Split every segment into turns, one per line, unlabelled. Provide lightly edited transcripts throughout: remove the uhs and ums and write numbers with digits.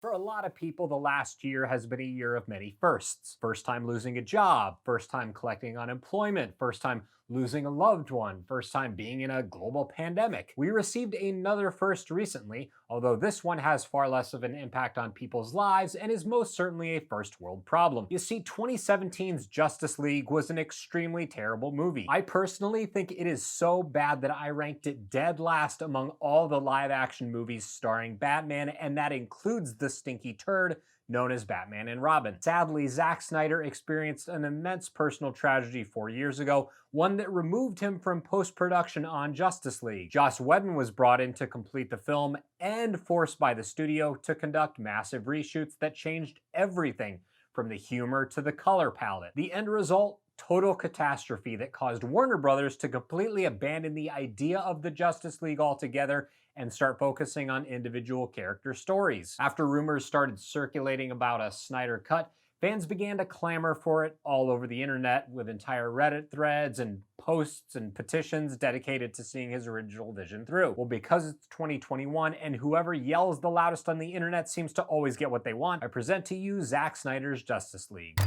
For a lot of people, the last year has been a year of many firsts. First time losing a job, first time collecting unemployment, first time losing a loved one, first time being in a global pandemic. We received another first recently, although this one has far less of an impact on people's lives and is most certainly a first world problem. You see, 2017's Justice League was an extremely terrible movie. I personally think it is so bad that I ranked it dead last among all the live action movies starring Batman, and that includes the stinky turd known as Batman and Robin. Sadly, Zack Snyder experienced an immense personal tragedy 4 years ago, one that removed him from post-production on Justice League. Joss Whedon was brought in to complete the film and forced by the studio to conduct massive reshoots that changed everything from the humor to the color palette. The end result? Total catastrophe that caused Warner Brothers to completely abandon the idea of the Justice League altogether and start focusing on individual character stories. After rumors started circulating about a Snyder cut, fans began to clamor for it all over the internet, with entire Reddit threads and posts and petitions dedicated to seeing his original vision through. Well, because it's 2021 and whoever yells the loudest on the internet seems to always get what they want, I present to you Zack Snyder's Justice League.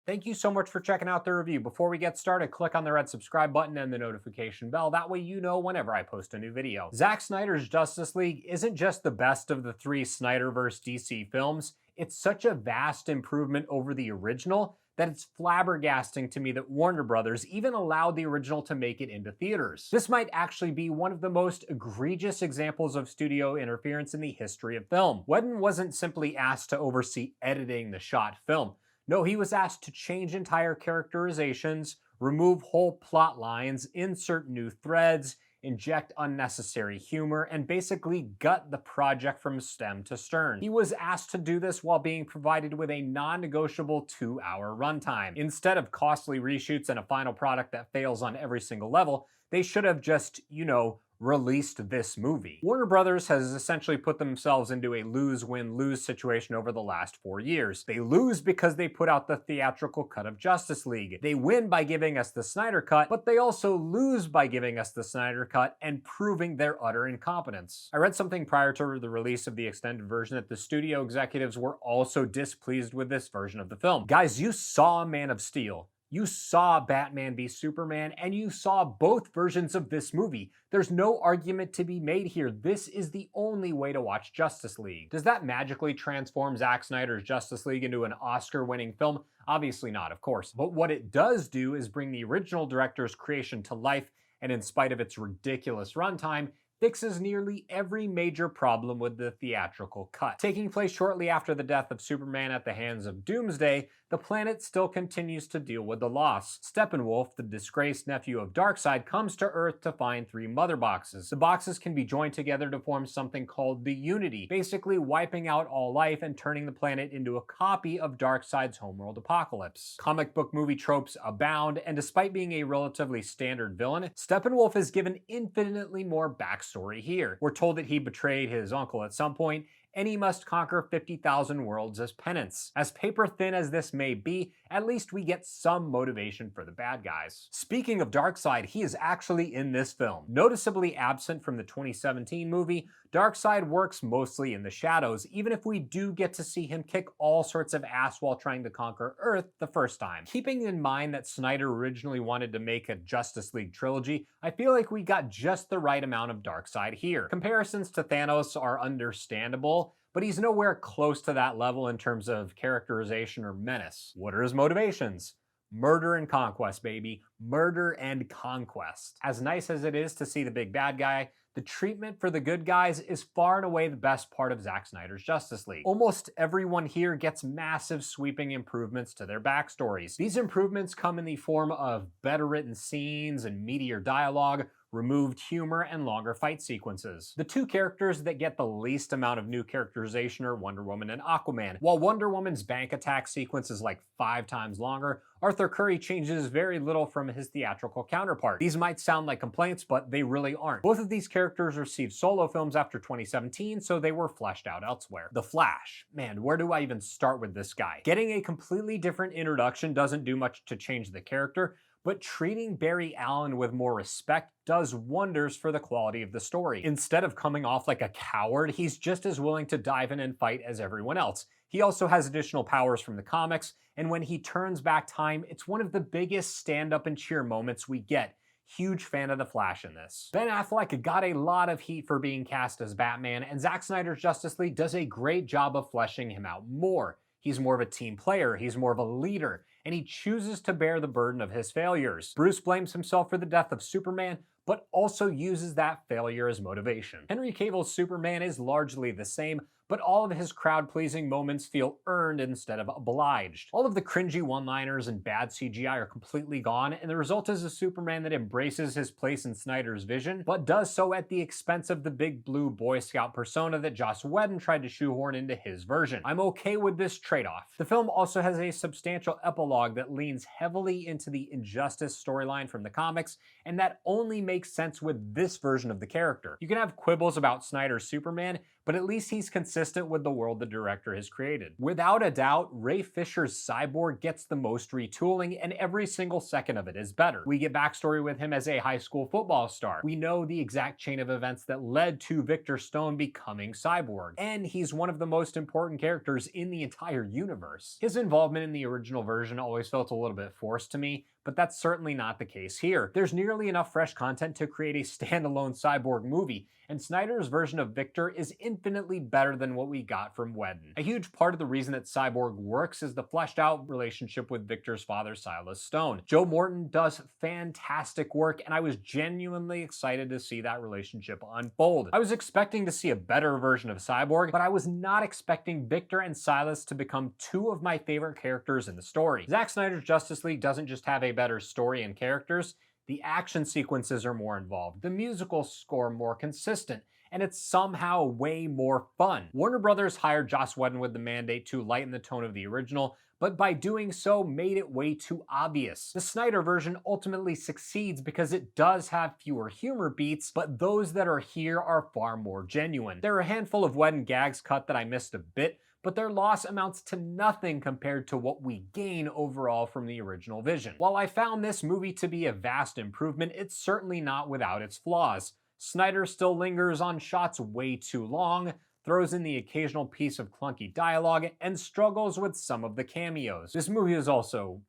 Thank you so much for checking out the review. Before we get started, click on the red subscribe button and the notification bell. That way you know whenever I post a new video. Zack Snyder's Justice League isn't just the best of the three Snyderverse DC films. It's such a vast improvement over the original that it's flabbergasting to me that Warner Brothers even allowed the original to make it into theaters. This might actually be one of the most egregious examples of studio interference in the history of film. Whedon wasn't simply asked to oversee editing the shot film. No, he was asked to change entire characterizations, remove whole plot lines, insert new threads, inject unnecessary humor, and basically gut the project from stem to stern. He was asked to do this while being provided with a non-negotiable 2-hour runtime. Instead of costly reshoots and a final product that fails on every single level, they should have just, released this movie. Warner Brothers has essentially put themselves into a lose-win-lose situation over the last 4 years. They lose because they put out the theatrical cut of Justice League. They win by giving us the Snyder Cut, but they also lose by giving us the Snyder Cut and proving their utter incompetence. I read something prior to the release of the extended version that the studio executives were also displeased with this version of the film. Guys, you saw Man of Steel. You saw Batman v Superman, and you saw both versions of this movie. There's no argument to be made here. This is the only way to watch Justice League. Does that magically transform Zack Snyder's Justice League into an Oscar-winning film? Obviously not, of course. But what it does do is bring the original director's creation to life, and in spite of its ridiculous runtime, fixes nearly every major problem with the theatrical cut. Taking place shortly after the death of Superman at the hands of Doomsday, the planet still continues to deal with the loss. Steppenwolf, the disgraced nephew of Darkseid, comes to Earth to find 3 mother boxes. The boxes can be joined together to form something called the Unity, basically wiping out all life and turning the planet into a copy of Darkseid's homeworld Apocalypse. Comic book movie tropes abound, and despite being a relatively standard villain, Steppenwolf is given infinitely more backstory here. We're told that he betrayed his uncle at some point, and he must conquer 50,000 worlds as penance. As paper-thin as this may be, at least we get some motivation for the bad guys. Speaking of Darkseid, he is actually in this film. Noticeably absent from the 2017 movie, Darkseid works mostly in the shadows, even if we do get to see him kick all sorts of ass while trying to conquer Earth the first time. Keeping in mind that Snyder originally wanted to make a Justice League trilogy, I feel like we got just the right amount of Darkseid here. Comparisons to Thanos are understandable, but he's nowhere close to that level in terms of characterization or menace. What are his motivations? Murder and conquest, baby. Murder and conquest. As nice as it is to see the big bad guy, the treatment for the good guys is far and away the best part of Zack Snyder's Justice League. Almost everyone here gets massive sweeping improvements to their backstories. These improvements come in the form of better written scenes and meatier dialogue, removed humor, and longer fight sequences. The two characters that get the least amount of new characterization are Wonder Woman and Aquaman. While Wonder Woman's bank attack sequence is like 5 times longer, Arthur Curry changes very little from his theatrical counterpart. These might sound like complaints, but they really aren't. Both of these characters received solo films after 2017, so they were fleshed out elsewhere. The Flash. Man, where do I even start with this guy? Getting a completely different introduction doesn't do much to change the character, but treating Barry Allen with more respect does wonders for the quality of the story. Instead of coming off like a coward, he's just as willing to dive in and fight as everyone else. He also has additional powers from the comics, and when he turns back time, it's one of the biggest stand-up and cheer moments we get. Huge fan of the Flash in this. Ben Affleck got a lot of heat for being cast as Batman, and Zack Snyder's Justice League does a great job of fleshing him out more. He's more of a team player, he's more of a leader, and he chooses to bear the burden of his failures. Bruce blames himself for the death of Superman, but also uses that failure as motivation. Henry Cavill's Superman is largely the same, but all of his crowd-pleasing moments feel earned instead of obliged. All of the cringy one-liners and bad CGI are completely gone, and the result is a Superman that embraces his place in Snyder's vision, but does so at the expense of the big blue Boy Scout persona that Joss Whedon tried to shoehorn into his version. I'm okay with this trade-off. The film also has a substantial epilogue that leans heavily into the Injustice storyline from the comics, and that only makes sense with this version of the character. You can have quibbles about Snyder's Superman, but at least he's consistent with the world the director has created. Without a doubt, Ray Fisher's Cyborg gets the most retooling, and every single second of it is better. We get backstory with him as a high school football star. We know the exact chain of events that led to Victor Stone becoming Cyborg, and he's one of the most important characters in the entire universe. His involvement in the original version always felt a little bit forced to me, but that's certainly not the case here. There's nearly enough fresh content to create a standalone Cyborg movie, and Snyder's version of Victor is infinitely better than what we got from Whedon. A huge part of the reason that Cyborg works is the fleshed out relationship with Victor's father, Silas Stone. Joe Morton does fantastic work, and I was genuinely excited to see that relationship unfold. I was expecting to see a better version of Cyborg, but I was not expecting Victor and Silas to become two of my favorite characters in the story. Zack Snyder's Justice League doesn't just have a better story and characters, the action sequences are more involved, the musical score more consistent, and it's somehow way more fun. Warner Brothers hired Joss Whedon with the mandate to lighten the tone of the original, but by doing so made it way too obvious. The Snyder version ultimately succeeds because it does have fewer humor beats, but those that are here are far more genuine. There are a handful of Whedon gags cut that I missed a bit, but their loss amounts to nothing compared to what we gain overall from the original vision. While I found this movie to be a vast improvement, it's certainly not without its flaws. Snyder still lingers on shots way too long, throws in the occasional piece of clunky dialogue, and struggles with some of the cameos. This movie is also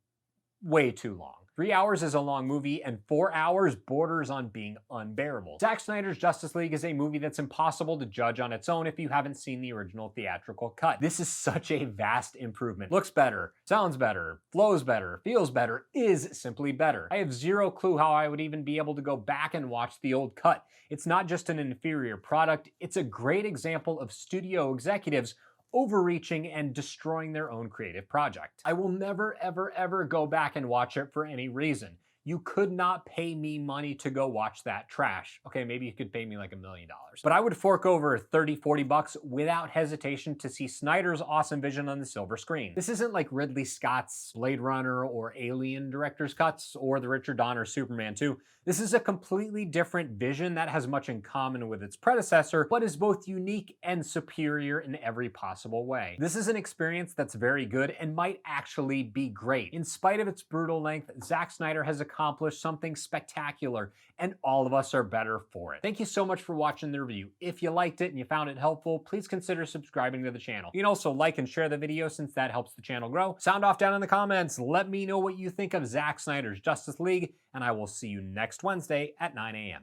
way too long. 3 hours is a long movie, and 4 hours borders on being unbearable. Zack Snyder's Justice League is a movie that's impossible to judge on its own if you haven't seen the original theatrical cut. This is such a vast improvement. Looks better, sounds better, flows better, feels better, is simply better. I have zero clue how I would even be able to go back and watch the old cut. It's not just an inferior product, it's a great example of studio executives overreaching and destroying their own creative project. I will never, ever, ever go back and watch it for any reason. You could not pay me money to go watch that trash. Okay, maybe you could pay me like $1 million. But I would fork over 30, 40 bucks without hesitation to see Snyder's awesome vision on the silver screen. This isn't like Ridley Scott's Blade Runner or Alien director's cuts or the Richard Donner Superman 2. This is a completely different vision that has much in common with its predecessor, but is both unique and superior in every possible way. This is an experience that's very good and might actually be great. In spite of its brutal length, Zack Snyder has accomplished something spectacular, and all of us are better for it. Thank you so much for watching the review. If you liked it and you found it helpful, please consider subscribing to the channel. You can also like and share the video since that helps the channel grow. Sound off down in the comments. Let me know what you think of Zack Snyder's Justice League, and I will see you next Wednesday at 9 a.m.